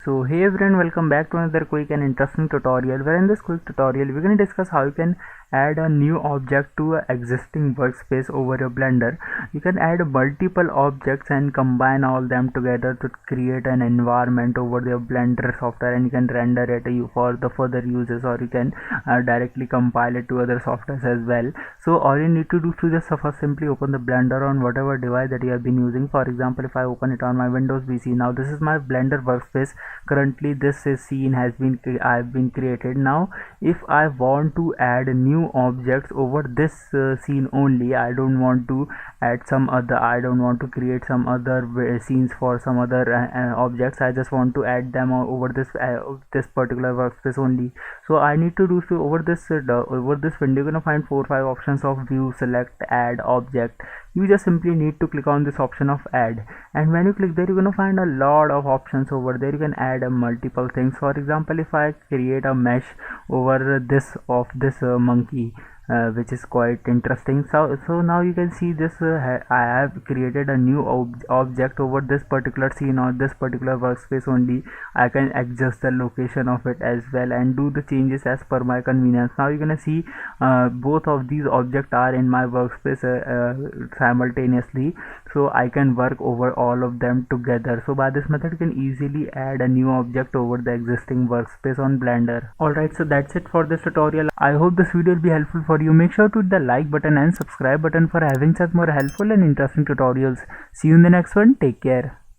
So hey everyone, welcome back to another quick and interesting tutorial, where in this quick tutorial we're going to discuss how you can add a new object to an existing workspace over your Blender. You can add multiple objects and combine all them together to create an environment over your Blender software, and you can render it for the further uses, or you can directly compile it to other softwares as well. So all you need to do to just first simply open the Blender on whatever device that you have been using. For example, if I open it on my Windows PC, now this is my Blender workspace. Currently this scene has been created. Now if I want to add new objects over this scene only, I don't want to add some other, I don't want to create some other scenes for some other objects. I just want to add them over this particular workspace only. So I need to do so over this window. You're gonna find 4 or 5 options of view, select, add object. You just simply need to click on this option of add, and when you click there, you're gonna find a lot of options over there. You can add multiple things. For example, if I create a mesh over this of this monkey, which is quite interesting. So now you can see this I have created a new object over this particular scene or this particular workspace only. I can adjust the location of it as well and do the changes as per my convenience. Now you're gonna see both of these objects are in my workspace simultaneously, so I can work over all of them together. So by this method you can easily add a new object over the existing workspace on Blender. Alright, so that's it for this tutorial. I hope this video will be helpful for you. Make sure to hit the like button and subscribe button for having such more helpful and interesting tutorials. See you in the next one. Take care.